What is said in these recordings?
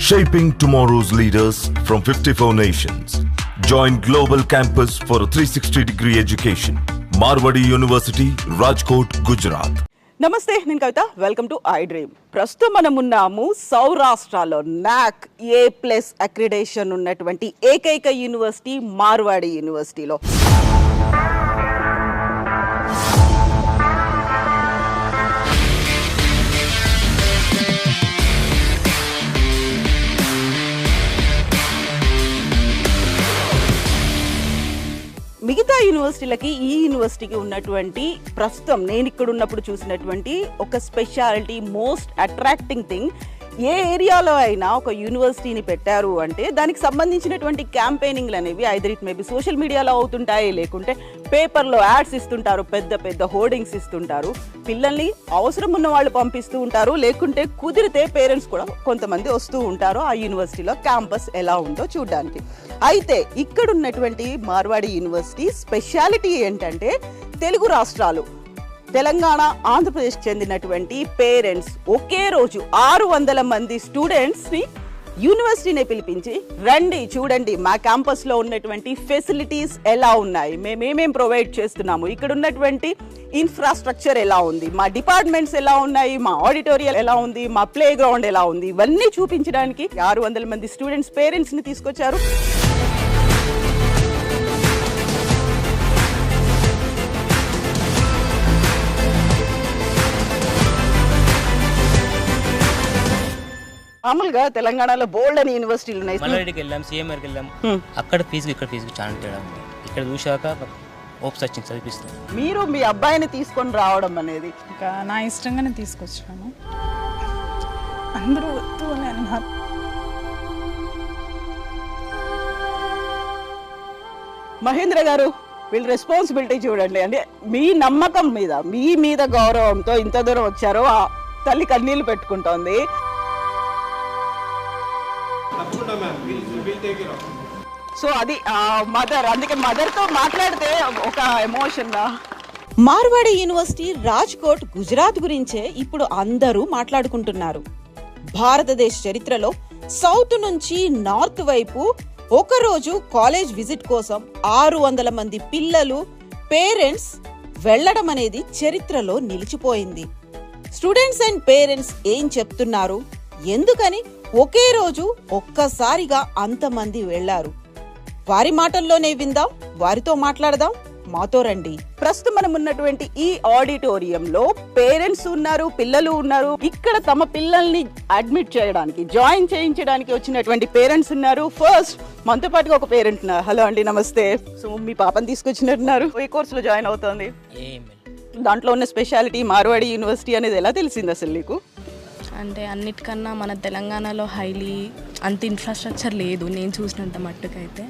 Shaping tomorrow's leaders from 54 nations. Join Global Campus for a 360-degree education. Marwadi University, Rajkot, Gujarat. నమస్తే, నేను Kavitha. Welcome to I dream. ప్రస్తుతం మనం ఉన్నాము సౌరాష్ట్రలో నాక్ A+ accreditation ఉన్నటువంటి ఏకైక యూనివర్సిటీ మార్వాడి యూనివర్సిటీలో. మిగతా యూనివర్సిటీలకి ఈ యూనివర్సిటీకి ఉన్నటువంటి ప్రస్తుతం నేను ఇక్కడ ఉన్నప్పుడు చూసినటువంటి ఒక స్పెషాలిటీ, మోస్ట్ అట్రాక్టింగ్ థింగ్, ఏ ఏరియాలో అయినా ఒక యూనివర్సిటీని పెట్టారు అంటే దానికి సంబంధించినటువంటి క్యాంపెయినింగ్లు అనేవి ఐదర్ ఇట్ మేబీ సోషల్ మీడియాలో అవుతుంటాయి, లేకుంటే పేపర్లో యాడ్స్ ఇస్తుంటారు, పెద్ద పెద్ద హోర్డింగ్స్ ఇస్తుంటారు, పిల్లల్ని అవసరం ఉన్న వాళ్ళు పంపిస్తూ ఉంటారు, లేకుంటే కుదిరితే పేరెంట్స్ కూడా కొంతమంది వస్తూ ఉంటారు ఆ యూనివర్సిటీలో క్యాంపస్ ఎలా ఉందో చూడడానికి. అయితే ఇక్కడ ఉన్నటువంటి మార్వాడి యూనివర్సిటీ స్పెషాలిటీ ఏంటంటే తెలుగు రాష్ట్రాలు, తెలంగాణ, ఆంధ్రప్రదేశ్ చెందినటువంటి పేరెంట్స్ ఒకే రోజు 600 మంది స్టూడెంట్స్ని యూనివర్సిటీని పిలిపించి రండి చూడండి మా క్యాంపస్లో ఉన్నటువంటి ఫెసిలిటీస్ ఎలా ఉన్నాయి, మేమేమేం ప్రొవైడ్ చేస్తున్నాము, ఇక్కడ ఉన్నటువంటి ఇన్ఫ్రాస్ట్రక్చర్ ఎలా ఉంది, మా డిపార్ట్మెంట్స్ ఎలా ఉన్నాయి, మా ఆడిటోరియం ఎలా ఉంది, మా ప్లే గ్రౌండ్ ఎలా ఉంది, ఇవన్నీ చూపించడానికి 600 మంది స్టూడెంట్స్ పేరెంట్స్ని తీసుకొచ్చారు. మామూలుగా తెలంగాణలో బోల్డ్ అని యూనివర్సిటీలు ఉన్నాయి. మల్లారెడ్డికి వెళ్ళాం, సిఎంఆర్కి వెళ్ళాం, అక్కడ ఫీజు ఇక్కడ ఫీజు చాలా తేడా ఉంది. ఇక్కడ చూశాక ఓప్స్ వచ్చింది చదివిస్తాం. మీరు మీ అబ్బాయిని తీసుకొని రావడం అనేది ఇంకా నా ఇష్టంగానే తీసుకొచ్చాను. అందరూ వద్దు అని అన్నారు. మహేంద్ర గారు, వీళ్ళ రెస్పాన్సిబిలిటీ చూడండి. అంటే మీ నమ్మకం మీద, మీ మీద గౌరవంతో ఇంత దూరం వచ్చారో ఆ తల్లి కన్నీళ్లు పెట్టుకుంటోంది. సో అది మదర్, అందుకే మదర్తో మాట్లాడితే ఒక ఎమోషన్. మార్వాడి యూనివర్సిటీ రాజ్కోట్, గుజరాత్ గురించే ఇప్పుడు అందరూ మాట్లాడుకుంటున్నారు. భారతదేశ చరిత్రలో సౌత్ నుంచి నార్త్ వైపు ఒకరోజు కాలేజ్ విజిట్ కోసం 600 మంది పిల్లలు, పేరెంట్స్ వెళ్లడం అనేది చరిత్రలో నిలిచిపోయింది. స్టూడెంట్స్ అండ్ పేరెంట్స్ ఏం చెప్తున్నారు, ఎందుకని ఒకే రోజు ఒక్కసారిగా అంతమంది వెళ్లారు, వారి మాటల్లోనే విందాం, వారితో మాట్లాడదాం, మాతో రండి. ప్రస్తుతం మనం ఉన్నటువంటి ఈ ఆడిటోరియంలో పేరెంట్స్ ఉన్నారు, పిల్లలు ఉన్నారు. ఇక్కడ తమ పిల్లల్ని అడ్మిట్ చేయడానికి, జాయిన్ చేయించడానికి వచ్చినటువంటి పేరెంట్స్ ఉన్నారు. ఫస్ట్ మనతో పాటుగా ఒక పేరెంట్ ఉన్నారు. హలో అండి, నమస్తే. సో మీ పాపని తీసుకొచ్చినట్టున్నారు, ఏ కోర్సులో జాయిన్ అవుతోంది? దాంట్లో ఉన్న స్పెషాలిటీ మార్వాడి యూనివర్సిటీ అనేది ఎలా తెలిసింది అసలు నీకు? అంటే అన్నిటికన్నా మన తెలంగాణలో హైలీ అంత ఇన్ఫ్రాస్ట్రక్చర్ లేదు నేను చూసినంత మట్టుకైతే,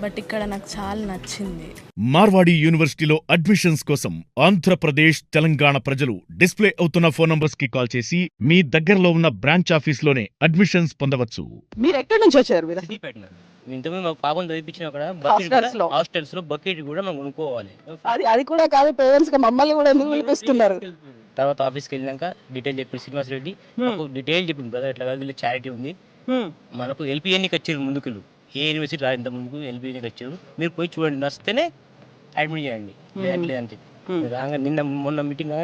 బట్ ఇక్కడ నాకు చాలా నచ్చింది. మార్వాడి యూనివర్సిటీలో అడ్మిషన్స్ కోసం ఆంధ్రప్రదేశ్, తెలంగాణ ప్రజలు డిస్ప్లే అవుతున్న ఫోన్ నంబర్స్ కి కాల్ చేసి మీ దగ్గరలో ఉన్న బ్రాంచ్ ఆఫీస్ లోనే అడ్మిషన్స్ పొందవచ్చు. మీరు ఎక్కడి నుంచి వచ్చారు? ఇంతకుముందు మా పాపను చదివించిన హాస్టల్స్ లో బకెట్ కూడా మనం కొనుక్కోవాలి. అది కూడా కాదు, పేరెంట్స్ మమ్మల్ని కూడా ఎందుకు పిలిపిస్తున్నారు? తర్వాత ఆఫీస్కి వెళ్ళాక డీటెయిల్ చెప్పి శ్రీనివాస్ రెడ్డి డీటెయిల్ చెప్పింది, బ్రదర్ ఇట్లా వీళ్ళ చారిటీ ఉంది, మనకు ఎల్పిఎన్కి వచ్చారు ముందుకు, ఏ యూనివర్సిటీ రాయింత ముందుకు ఎల్పిఎన్కి వచ్చారు, మీరు పోయి చూడండి, నచ్చితేనే అడ్మిట్ చేయండి, లేదంటే నిన్న మొన్న మీటింగ్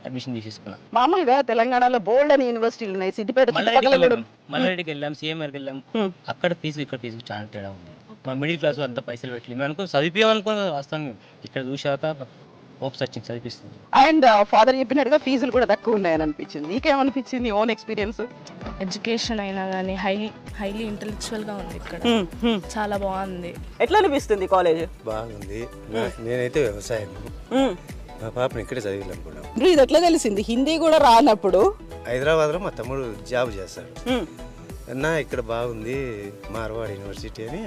అడ్మిషన్ చేసేసుకున్నాం. మామూలుగా తెలంగాణలో బోల్డ్ అని యూనివర్సిటీలు ఉన్నాయి. మల్లారెడ్డికి వెళ్ళాం, సిఎంఆర్కి వెళ్ళాం, అక్కడ ఫీజు ఇక్కడ ఫీజు చాలా తేడా ఉంది. మా మిడిల్ క్లాస్ అంతా పైసలు పెట్టలేదు, మేము అనుకో చదివిపోయామనుకో వాస్తవం, ఇక్కడ చూశాక ఓప్స్ వచ్చింది చదివిస్తుంది. అండ్ ఫాదర్ చెప్పినట్టుగా ఫీజులు కూడా తక్కువ ఉన్నాయని అనిపించింది. నీకేమనిపించింది ఓన్ ఎక్స్పీరియన్స్? ఎడ్యుకేషన్ అయినా కానీ హైలీ ఇంటెలెక్చువల్ గా ఉంది ఇక్కడ, చాలా బాగుంది. ఎట్లా అనిపిస్తుంది కాలేజ్? బాగుంది. నేనైతే వ్యవసాయం, మా పాపని ఇక్కడే చదివినాను. ఇది ఎట్లా తెలిసింది? హిందీ కూడా రానప్పుడు హైదరాబాద్ లో మా తమ్ముడు జాబ్ చేస్తాడు అన్న, ఇక్కడ బాగుంది మార్వాడి యూనివర్సిటీ అని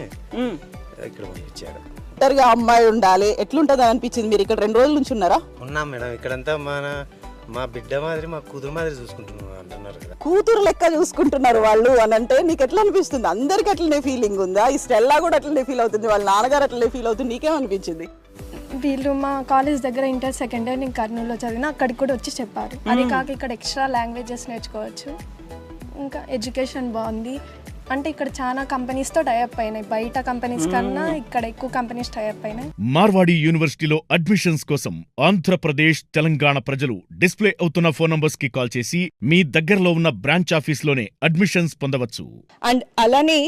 ఇక్కడ పంపించాడు. ఒంటరిగా అమ్మాయి ఉండాలి, ఎట్లుంటది అనిపించింది? మీరు ఇక్కడ 2 రోజుల నుంచి ఉన్నారా? ఉన్నాం మేడం. ఇక్కడంతా మా బిడ్డ మాదిరి, మా కూతురు మాదిరి చూసుకుంటున్నాం అంటున్నారు కదా. కూతురు లెక్క చూసుకుంటున్నారు వాళ్ళు అని అంటే నీకు ఎట్లా అనిపిస్తుంది? అందరికి అట్లనే ఫీలింగ్ ఉందా? ఈ స్టెల్లా కూడా అట్లనే ఫీల్ అవుతుంది, వాళ్ళ నాన్నగారు అట్లనే ఫీల్ అవుతుంది, నీకేమనిపించింది? వీళ్ళు మా కాలేజ్ దగ్గర ఇంటర్ సెకండ్ ఇయర్ నేను కర్నూలులో చదివిన, అక్కడికి కూడా వచ్చి చెప్పారు. అది కాక ఇక్కడ ఎక్స్ట్రా లాంగ్వేజెస్ నేర్చుకోవచ్చు, ఇంకా ఎడ్యుకేషన్ బాగుంది. అంటే ఇక్కడ చాలా కంపెనీస్తో టైఅప్ అయినాయి, బయట కంపెనీస్ కన్నా ఇక్కడ ఎక్కువ కంపెనీస్ టైఅప్ అయినాయి. మార్వాడి యూనివర్సిటీలో అడ్మిషన్స్ కోసం ఆంధ్రప్రదేశ్, తెలంగాణ ప్రజలు డిస్ప్లే అవుతున్న ఫోన్ నంబర్స్ కి కాల్ చేసి మీ దగ్గరలో ఉన్న బ్రాంచ్ ఆఫీస్లోనే అడ్మిషన్స్ పొందవచ్చు. అండ్ అలానే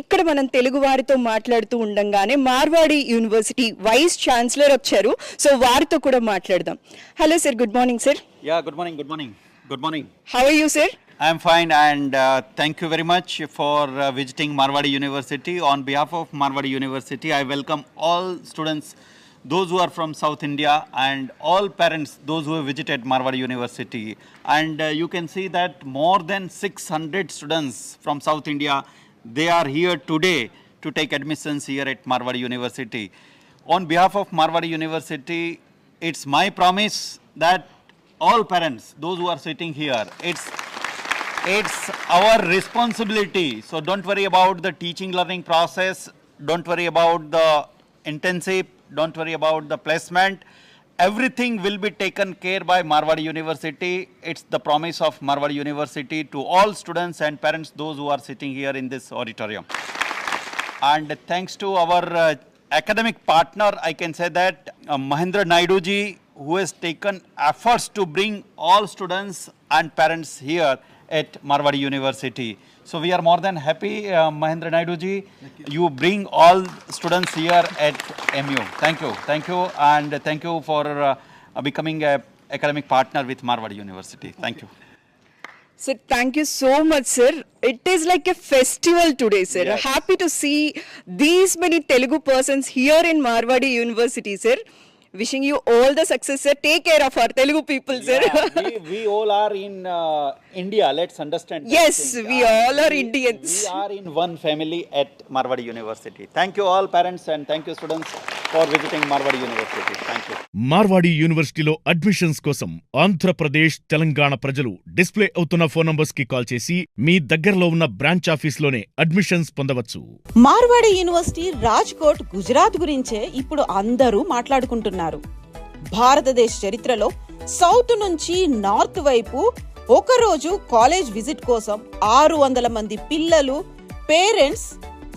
ఇక్కడ మనం తెలుగు వారితో మాట్లాడుతూ ఉండంగానే మార్వాడి యూనివర్సిటీ వైస్ ఛాన్సలర్ వచ్చారు. సో వారితో కూడా మాట్లాడదాం. Hello sir, good morning sir. Yeah, good morning, good morning, good morning. How are you, sir? I am fine and thank you very much for visiting Marwadi University. On behalf of Marwadi University, I welcome all students, those who are from South India, and all parents, those who have visited Marwadi University. And you can see that more than 600 students from South India, they are here today to take admissions here at Marwadi University. On behalf of Marwadi University, it's my promise that all parents, those who are sitting here, it's our responsibility. So don't worry about the teaching learning process, don't worry about the internship, don't worry about the placement. Everything will be taken care by Marwadi University. It's the promise of Marwadi University to all students and parents, those who are sitting here in this auditorium. And thanks to our academic partner, I can say that Mahendra Naidu ji, who has taken efforts to bring all students and parents here at Marwadi University. So we are more than happy, Mahendra Naidu ji, you bring all students here at MU. Thank you, and thank you for becoming a academic partner with Marwadi University. Thank you. Sir, thank you so much, sir. It is like a festival today, sir. Yes. Happy to see these many Telugu persons here in Marwadi University, sir. Wishing you all the success, sir. Take care of our Telugu people, sir. Yeah, we all are in India. Let's understand. Yes, we all are Indians. We are in one family at Marwadi University. Thank you all parents and thank you students for visiting Marwadi University. Thank you. Marwadi యూనివర్సిటీలో admissions కోసం ఆంధ్రప్రదేశ్, తెలంగాణ ప్రజలు display అవుతున్న phone numbers కి call చేసి మీ దగ్గరలో ఉన్న branch ఆఫీస్లోనే admissions పొందవచ్చు. మార్వాడి యూనివర్సిటీ రాజ్కోట్, గుజరాత్ గురించే ఇప్పుడు అందరూ మాట్లాడుకుంటున్నారు. భారతదేశ చరిత్రలో సౌత్ నుంచి నార్త్ వైపు ఒకరోజు కాలేజ్ విజిట్ కోసం 600 మంది పిల్లలు, పేరెంట్స్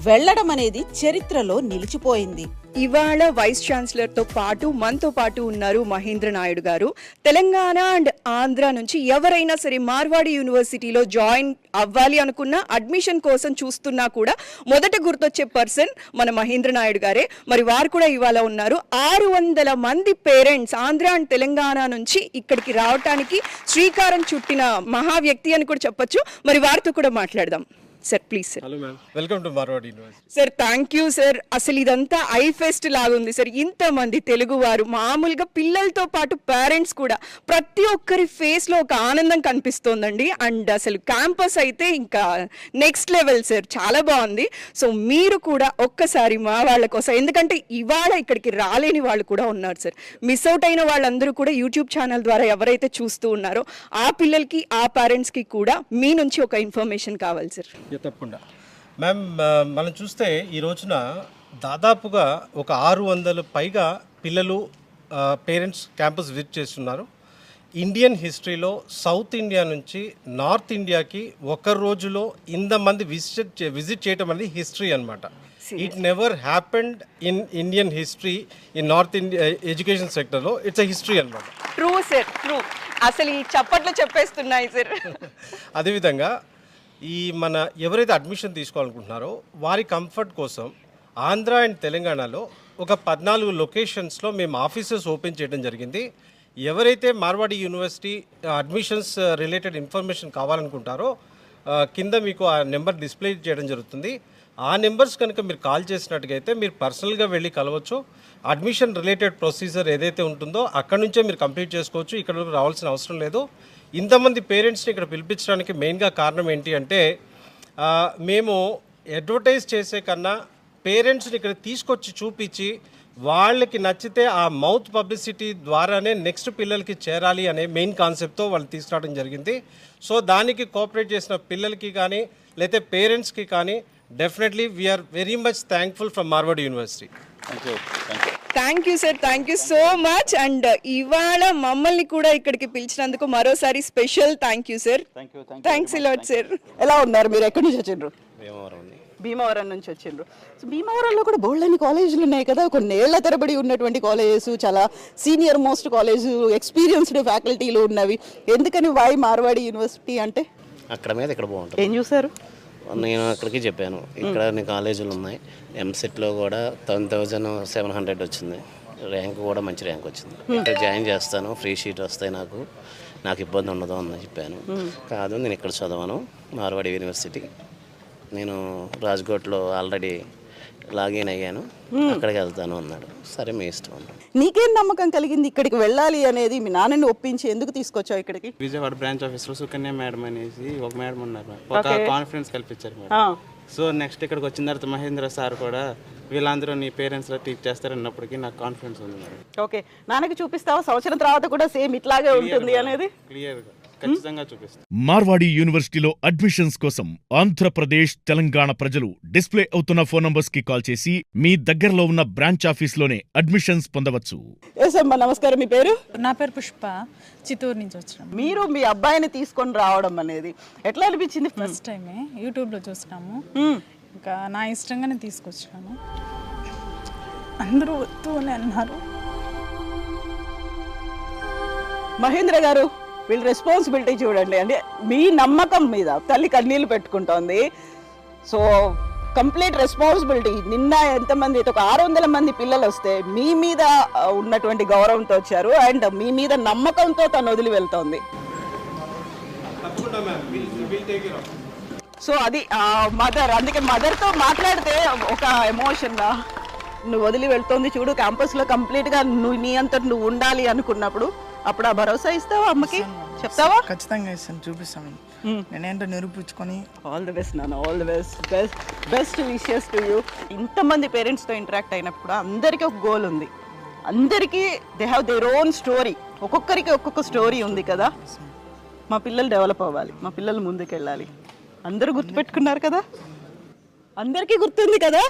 వెళ్లడం అనేది చరిత్రలో నిలిచిపోయింది. ఇవాళ వైస్ ఛాన్సలర్ తో పాటు మనతో పాటు ఉన్నారు మహేంద్ర నాయుడు గారు. తెలంగాణ అండ్ ఆంధ్ర నుంచి ఎవరైనా సరే మార్వాడి యూనివర్సిటీలో జాయిన్ అవ్వాలి అనుకున్నా, అడ్మిషన్ కోసం చూస్తున్నా కూడా మొదట గుర్తొచ్చే పర్సన్ మన మహేంద్ర నాయుడు గారే. మరి వారు కూడా ఇవాళ ఉన్నారు. 600 మంది పేరెంట్స్ ఆంధ్ర అండ్ తెలంగాణ నుంచి ఇక్కడికి రావటానికి శ్రీకారం చుట్టిన మహా వ్యక్తి అని కూడా చెప్పొచ్చు. మరి వారితో కూడా మాట్లాడదాం. Sir please sir. Hello ma'am, welcome to Marwadi university. Sir thank you sir. అసలు ఇదంతా ఐ ఫెస్ట్ లాగా ఉంది సార్. ఇంతమంది తెలుగు వారు, మామూలుగా పిల్లలతో పాటు పేరెంట్స్ కూడా, ప్రతి ఒక్కరి ఫేస్ లో ఒక ఆనందం కనిపిస్తోందండి. అండ్ అసలు క్యాంపస్ అయితే ఇంకా నెక్స్ట్ లెవెల్ సార్, చాలా బాగుంది. సో మీరు కూడా ఒక్కసారి మా వాళ్ళ కోసం, ఎందుకంటే ఇవాళ ఇక్కడికి రాలేని వాళ్ళు కూడా ఉన్నారు సార్, మిస్ అవుట్ అయిన వాళ్ళందరూ కూడా యూట్యూబ్ ఛానల్ ద్వారా ఎవరైతే చూస్తూ ఉన్నారో ఆ పిల్లలకి, ఆ పేరెంట్స్కి కూడా మీ నుంచి ఒక ఇన్ఫర్మేషన్ కావాలి సార్. తప్పకుండా మ్యామ్, మనం చూస్తే ఈ రోజున దాదాపుగా ఒక 600 పైగా పిల్లలు, పేరెంట్స్ క్యాంపస్ విజిట్ చేస్తున్నారు. ఇండియన్ హిస్టరీలో సౌత్ ఇండియా నుంచి నార్త్ ఇండియాకి ఒక రోజులో ఇంతమంది విజిట్ చేయటం అనేది హిస్టరీ అనమాట. It never happened in Indian history, in north India education సెక్టర్లో. ఇట్స్ అ హిస్టరీ అనమాట. True sir, true. అసలు ఈ చప్పట్లు చెప్పేస్తున్నాయి సార్. అదేవిధంగా ఈ మన ఎవరైతే అడ్మిషన్ తీసుకోవాలనుకుంటున్నారో వారి కంఫర్ట్ కోసం ఆంధ్ర అండ్ తెలంగాణలో ఒక 14 లొకేషన్స్లో మేము ఆఫీసెస్ ఓపెన్ చేయడం జరిగింది. ఎవరైతే Marwadi university admissions related information కావాలనుకుంటారో కింద మీకు ఆ నెంబర్ డిస్ప్లే చేయడం జరుగుతుంది. ఆ నెంబర్స్ కనుక మీరు కాల్ చేసినట్టుగైతే మీరు పర్సనల్గా వెళ్ళి కలవచ్చు. అడ్మిషన్ రిలేటెడ్ ప్రొసీజర్ ఏదైతే ఉంటుందో అక్కడ నుంచే మీరు కంప్లీట్ చేసుకోవచ్చు. ఇక్కడ రావాల్సిన అవసరం లేదు. ఇంతమంది పేరెంట్స్ని ఇక్కడ పిలిపించడానికి మెయిన్గా కారణం ఏంటి అంటే, మేము అడ్వర్టైజ్ చేసే కన్నా పేరెంట్స్ని ఇక్కడ తీసుకొచ్చి చూపించి వాళ్ళకి నచ్చితే ఆ మౌత్ పబ్లిసిటీ ద్వారానే నెక్స్ట్ పిల్లలకి చేరాలి అనే మెయిన్ కాన్సెప్ట్తో వాళ్ళు తీసుకురావడం జరిగింది. సో దానికి కోఆపరేట్ చేసిన పిల్లలకి కానీ లేకపోతే పేరెంట్స్కి కానీ definitely we are very much thankful from Marwadi university. Thank you. Thank you sir, thank you so much. And ఇవాళ మమ్మల్ని కూడా ఇక్కడికి పిలిచినందుకు మరోసారి special thank you sir. Thanks lot sir. ఎలా ఉన్నారు మీరు? ఎక్కడి నుంచి వచ్చిండ్రు? భీమవరం నుంచి వచ్చిండ్రు. సో భీమవరంలో కూడా బోల్డని కాలేజీలు ఉన్నాయి కదా, కొన్నేళ్ల తరబడి ఉన్నటువంటి కాలేజెస్, చాలా సీనియర్ మోస్ట్ కాలేజ్, ఎక్స్పీరియన్స్డ్ ఫ్యాకల్టీలు ఉన్నవి. ఎందుకని వై మార్వాడి యూనివర్సిటీ అంటే? అక్కడ మీద ఇక్కడ బాగుంటుంది. ఏం చూసారు? నేను అక్కడికి చెప్పాను, ఇక్కడ కాలేజీలు ఉన్నాయి. ఎంసెట్లో కూడా 10,700 వచ్చింది, ర్యాంక్ కూడా మంచి ర్యాంక్ వచ్చింది. ఇక్కడ జాయిన్ చేస్తాను, ఫ్రీ షీట్ వస్తాయి, నాకు ఇబ్బంది ఉండదు అని చెప్పాను. కాదు, నేను ఇక్కడ చదవను, మార్వాడి యూనివర్సిటీ. నేను రాజ్కోట్లో ఆల్రెడీ లాగిన్ అయ్యాను, అక్కడికి వెళ్తాను అన్నాడు. సరే మీ ఇష్టం అన్నాడు. నీకేం నమ్మకం కలిగింది ఇక్కడికి వెళ్ళాలి అనేది? మీ నాన్నని ఒప్పించి ఎందుకు తీసుకొచ్చావు ఇక్కడికి? విజయవాడ బ్రాంచ్ ఆఫీస్లో సుకన్య మేడం అనేసి ఒక మేడం ఉన్నారు, ఒక కాన్ఫరెన్స్ కల్పించారు మేడం. సో నెక్స్ట్ ఇక్కడికి వచ్చిన తర్వాత మహేంద్ర సార్ కూడా వీళ్ళందరూ నీ పేరెంట్స్లో టీచ్ చేస్తారన్నప్పటికీ నాకు కాన్ఫిడెన్స్ ఉంది మేడం. ఓకే, నాన్నకి చూపిస్తావా సంవత్సరం తర్వాత కూడా సేమ్ ఇట్లాగే ఉంటుంది అనేది? క్లియర్గా ఖచ్చితంగా చూపిస్తాను. మార్వాడి యూనివర్సిటీలో అడ్మిషన్స్ కోసం ఆంధ్రప్రదేశ్, తెలంగాణ ప్రజలు డిస్ప్లే అవుతున్న ఫోన్ నంబర్స్ కి కాల్ చేసి మీ దగ్గరలో ఉన్న బ్రాంచ్ ఆఫీస్ లోనే అడ్మిషన్స్ పొందవచ్చు. అమ్మా నమస్కారం, మీ పేరు? నా పేరు పుష్ప, చిత్తూరు నుంచి వచ్చినాం. మీరు మీ అబ్బాయిని తీసుకొని రావడం అనేది ఎట్లా అనిపించింది? ఫస్ట్ టైమే యూట్యూబ్లో చూసినాము, ఇంకా నా ఇష్టంగానే తీసుకొచ్చాను. అందరూ వద్దు అని అన్నారు. మహేంద్ర గారు, వీళ్ళ రెస్పాన్సిబిలిటీ చూడండి. అంటే మీ నమ్మకం మీద తల్లి కన్నీళ్ళు పెట్టుకుంటోంది. So complete responsibility. నిన్న ఎంతమంది, ఒక 600 మంది పిల్లలు వస్తే మీ మీద ఉన్నటువంటి గౌరవంతో వచ్చారు, అండ్ మీ మీద నమ్మకంతో తను వదిలి వెళ్తోంది. సో అది మదర్, అందుకే మదర్తో మాట్లాడితే ఒక ఎమోషన్గా నువ్వు వదిలి వెళ్తోంది చూడు. క్యాంపస్లో కంప్లీట్గా నీ అంతటి నువ్వు ఉండాలి అనుకున్నప్పుడు అప్పుడు ఆ భరోసా ఇస్తావా అమ్మకి? చెప్తావా? ఖచ్చితంగా ఇస్తాను, చూపిస్తాను. నేనేంటో నిరూపించుకొని. ఆల్ ది బెస్ట్ నాన్న, all the best wishes to you. ఇంతమంది పేరెంట్స్తో ఇంటరాక్ట్ అయినప్పుడు కూడా అందరికీ ఒక గోల్ ఉంది, అందరికీ they have their own story. ఒక్కొక్కరికి ఒక్కొక్క స్టోరీ ఉంది కదా. మా పిల్లలు డెవలప్ అవ్వాలి, మా పిల్లలు ముందుకెళ్ళాలి. అందరూ గుర్తుపెట్టుకున్నారు కదా, అందరికీ గుర్తుంది కదా.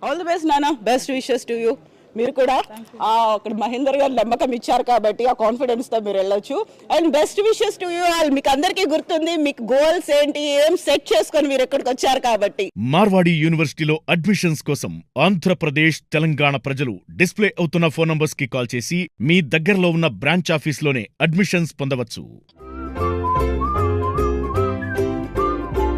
ఆల్ ది బెస్ట్ నాన్న, బెస్ట్ విషెస్ టు యూ. మీరు కూడా అక్కడ మహేందర్ గారు నమ్మకం ఇచ్చారు కాబట్టి ఆ కాన్ఫిడెన్స్తో మీరు వెళ్ళొచ్చు. And best wishes to you all. మీకు అందరికీ గుర్తుంది మీకు గోల్స్ ఏంటి, ఏం సెట్ చేసుకొని మీరు ఎక్కడికి వచ్చారు కాబట్టి. మార్వాడి యూనివర్సిటీలో అడ్మిషన్స్ కోసం ఆంధ్రప్రదేశ్, తెలంగాణ ప్రజలు డిస్ప్లే అవుతున్న ఫోన్ నంబర్స్ కి కాల్ చేసి మీ దగ్గరలో ఉన్న బ్రాంచ్ ఆఫీస్ లోనే అడ్మిషన్స్ పొందవచ్చు.